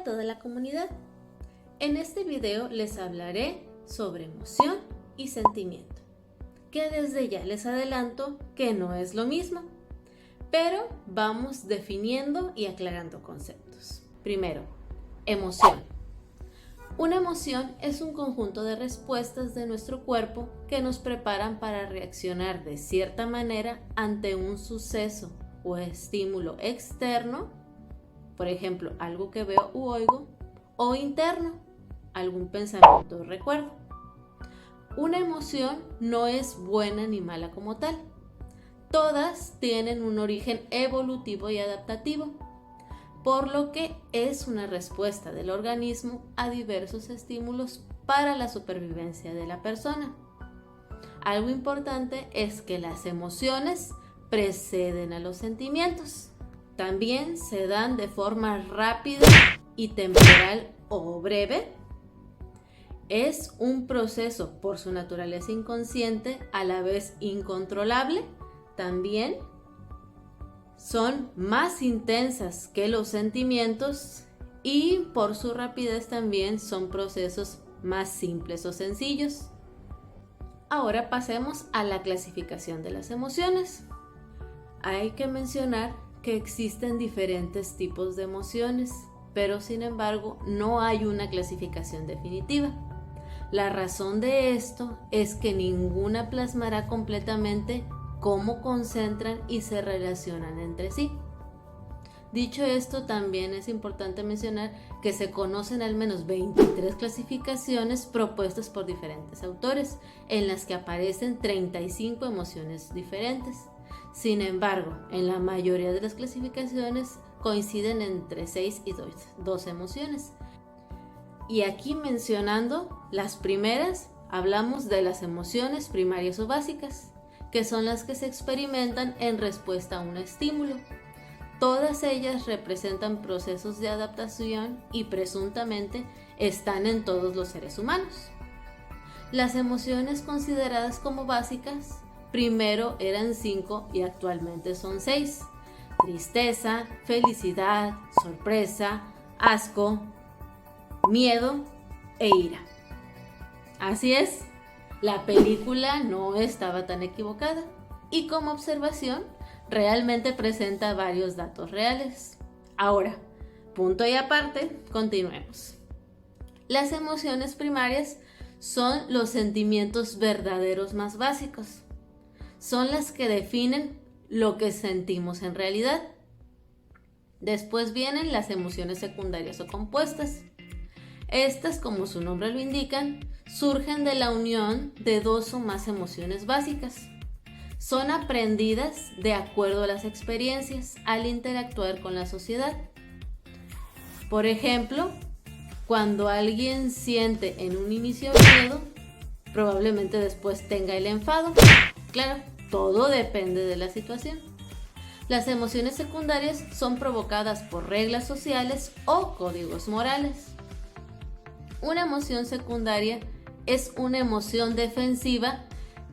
a toda la comunidad. En este video les hablaré sobre emoción y sentimiento, que desde ya les adelanto que no es lo mismo, pero vamos definiendo y aclarando conceptos. Primero, emoción. Una emoción es un conjunto de respuestas de nuestro cuerpo que nos preparan para reaccionar de cierta manera ante un suceso o estímulo externo, por ejemplo, algo que veo u oigo, o interno, algún pensamiento o recuerdo. Una emoción no es buena ni mala como tal. Todas tienen un origen evolutivo y adaptativo, por lo que es una respuesta del organismo a diversos estímulos para la supervivencia de la persona. Algo importante es que las emociones preceden a los sentimientos. También se dan de forma rápida y temporal o breve. Es un proceso por su naturaleza inconsciente, a la vez incontrolable. También son más intensas que los sentimientos y por su rapidez también son procesos más simples o sencillos. Ahora pasemos a la clasificación de las emociones. Hay que mencionar que existen diferentes tipos de emociones, pero sin embargo no hay una clasificación definitiva. La razón de esto es que ninguna plasmará completamente cómo concentran y se relacionan entre sí. Dicho esto, también es importante mencionar que se conocen al menos 23 clasificaciones propuestas por diferentes autores, en las que aparecen 35 emociones diferentes. Sin embargo, en la mayoría de las clasificaciones coinciden entre 6 y 12 emociones. Y aquí mencionando las primeras, hablamos de las emociones primarias o básicas, que son las que se experimentan en respuesta a un estímulo. Todas ellas representan procesos de adaptación y presuntamente están en todos los seres humanos. Las emociones consideradas como básicas primero eran 5 y actualmente son 6. Tristeza, felicidad, sorpresa, asco, miedo e ira. Así es, la película no estaba tan equivocada y como observación realmente presenta varios datos reales. Ahora, punto y aparte, continuemos. Las emociones primarias son los sentimientos verdaderos más básicos. Son las que definen lo que sentimos en realidad. Después vienen las emociones secundarias o compuestas. Estas, como su nombre lo indican, surgen de la unión de dos o más emociones básicas. Son aprendidas de acuerdo a las experiencias al interactuar con la sociedad. Por ejemplo, cuando alguien siente en un inicio miedo, probablemente después tenga el enfado. Claro, todo depende de la situación. Las emociones secundarias son provocadas por reglas sociales o códigos morales. Una emoción secundaria es una emoción defensiva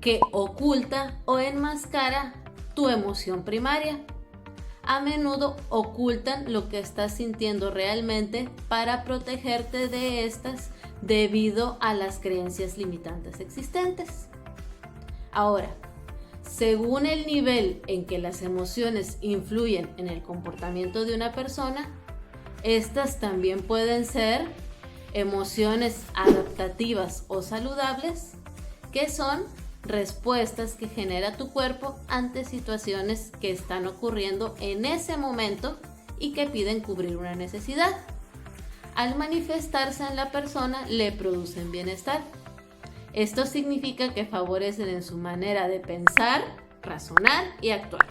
que oculta o enmascara tu emoción primaria. A menudo ocultan lo que estás sintiendo realmente para protegerte de estas debido a las creencias limitantes existentes. Ahora, según el nivel en que las emociones influyen en el comportamiento de una persona, estas también pueden ser emociones adaptativas o saludables, que son respuestas que genera tu cuerpo ante situaciones que están ocurriendo en ese momento y que piden cubrir una necesidad. Al manifestarse en la persona, le producen bienestar. Esto significa que favorecen en su manera de pensar, razonar y actuar.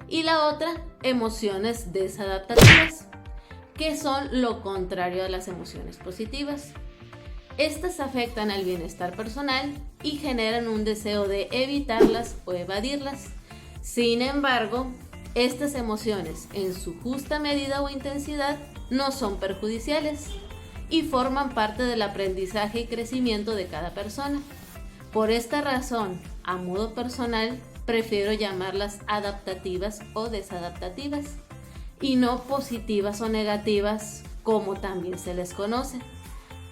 Y la otra, emociones desadaptativas, que son lo contrario a las emociones positivas. Estas afectan al bienestar personal y generan un deseo de evitarlas o evadirlas. Sin embargo, estas emociones, en su justa medida o intensidad, no son perjudiciales y forman parte del aprendizaje y crecimiento de cada persona. Por esta razón, a modo personal, prefiero llamarlas adaptativas o desadaptativas, y no positivas o negativas como también se les conoce.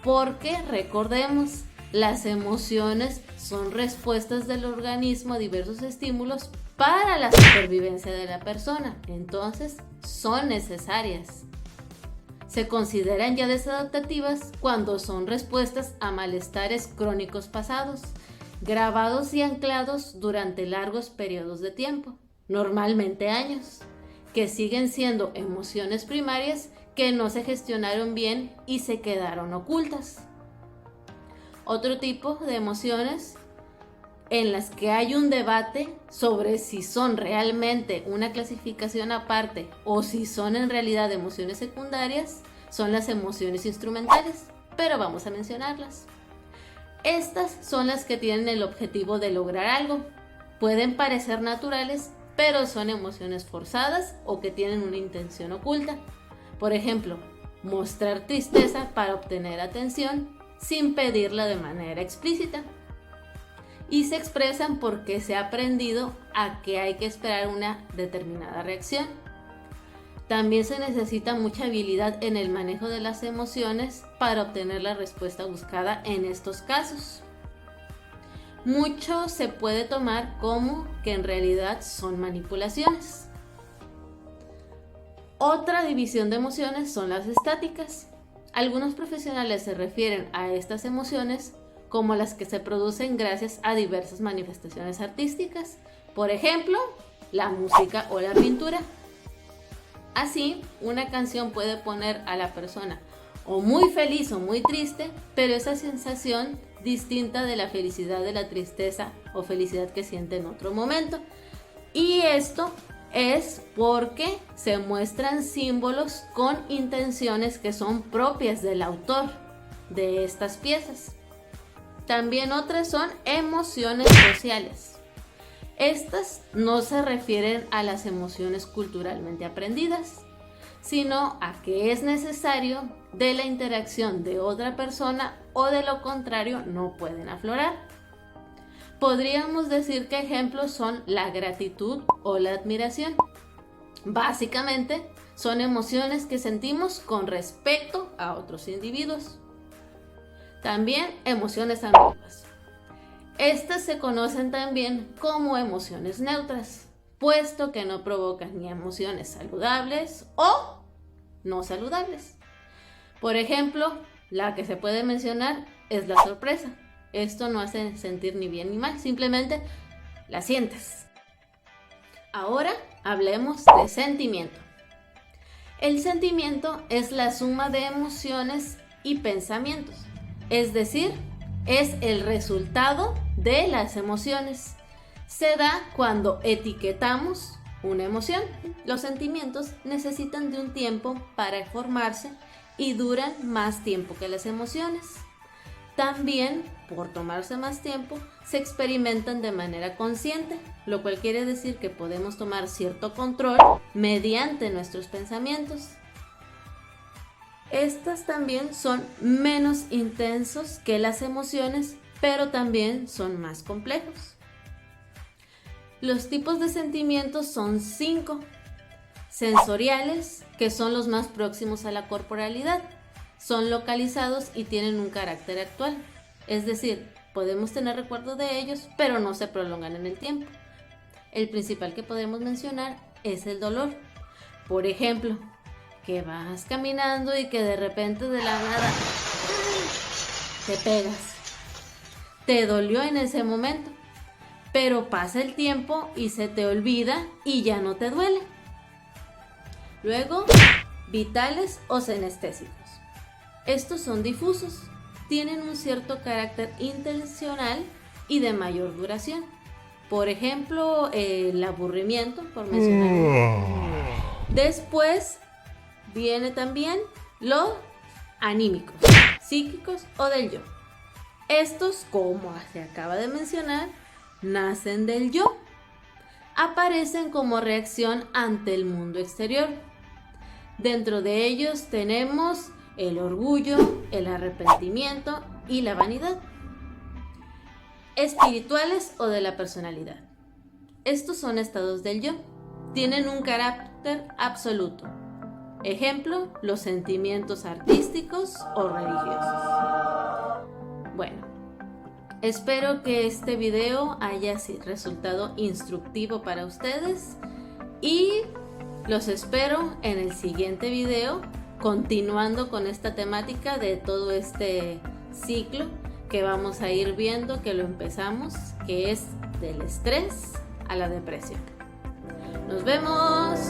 Porque recordemos, las emociones son respuestas del organismo a diversos estímulos para la supervivencia de la persona, entonces son necesarias. Se consideran ya desadaptativas cuando son respuestas a malestares crónicos pasados, grabados y anclados durante largos periodos de tiempo, normalmente años, que siguen siendo emociones primarias que no se gestionaron bien y se quedaron ocultas. Otro tipo de emociones en las que hay un debate sobre si son realmente una clasificación aparte o si son en realidad emociones secundarias son las emociones instrumentales, pero vamos a mencionarlas. Estas son las que tienen el objetivo de lograr algo. Pueden parecer naturales, pero son emociones forzadas o que tienen una intención oculta. Por ejemplo, mostrar tristeza para obtener atención sin pedirla de manera explícita. Y se expresan porque se ha aprendido a que hay que esperar una determinada reacción. También se necesita mucha habilidad en el manejo de las emociones para obtener la respuesta buscada en estos casos. Mucho se puede tomar como que en realidad son manipulaciones. Otra división de emociones son las estáticas. Algunos profesionales se refieren a estas emociones como las que se producen gracias a diversas manifestaciones artísticas, por ejemplo, la música o la pintura. Así, una canción puede poner a la persona o muy feliz o muy triste, pero esa sensación distinta de la felicidad, de la tristeza o felicidad que siente en otro momento. Y esto es porque se muestran símbolos con intenciones que son propias del autor de estas piezas. También otras son emociones sociales. Estas no se refieren a las emociones culturalmente aprendidas, sino a que es necesario de la interacción de otra persona o de lo contrario no pueden aflorar. Podríamos decir que ejemplos son la gratitud o la admiración. Básicamente, son emociones que sentimos con respecto a otros individuos. También emociones ambiguas. Estas se conocen también como emociones neutras, puesto que no provocan ni emociones saludables o no saludables. Por ejemplo, la que se puede mencionar es la sorpresa. Esto no hace sentir ni bien ni mal, simplemente la sientes. Ahora hablemos de sentimiento. El sentimiento es la suma de emociones y pensamientos, es decir, es el resultado de las emociones. Se da cuando etiquetamos una emoción. Los sentimientos necesitan de un tiempo para formarse y duran más tiempo que las emociones. También, por tomarse más tiempo, se experimentan de manera consciente, lo cual quiere decir que podemos tomar cierto control mediante nuestros pensamientos. Estas también son menos intensos que las emociones, pero también son más complejos. Los tipos de sentimientos son 5. Sensoriales, que son los más próximos a la corporalidad. Son localizados y tienen un carácter actual. Es decir, podemos tener recuerdo de ellos, pero no se prolongan en el tiempo. El principal que podemos mencionar es el dolor. Por ejemplo, que vas caminando y que de repente de la nada te pegas. Te dolió en ese momento, pero pasa el tiempo y se te olvida y ya no te duele. Luego, vitales o senestésicos. Estos son difusos, tienen un cierto carácter intencional y de mayor duración. Por ejemplo, el aburrimiento, por mencionar. Después viene también los anímicos, psíquicos o del yo. Estos, como se acaba de mencionar, nacen del yo. Aparecen como reacción ante el mundo exterior. Dentro de ellos tenemos el orgullo, el arrepentimiento y la vanidad. Espirituales o de la personalidad. Estos son estados del yo. Tienen un carácter absoluto. Ejemplo, los sentimientos artísticos o religiosos. Bueno, espero que este video haya resultado instructivo para ustedes y los espero en el siguiente video, continuando con esta temática de todo este ciclo que vamos a ir viendo, que lo empezamos, que es del estrés a la depresión. ¡Nos vemos!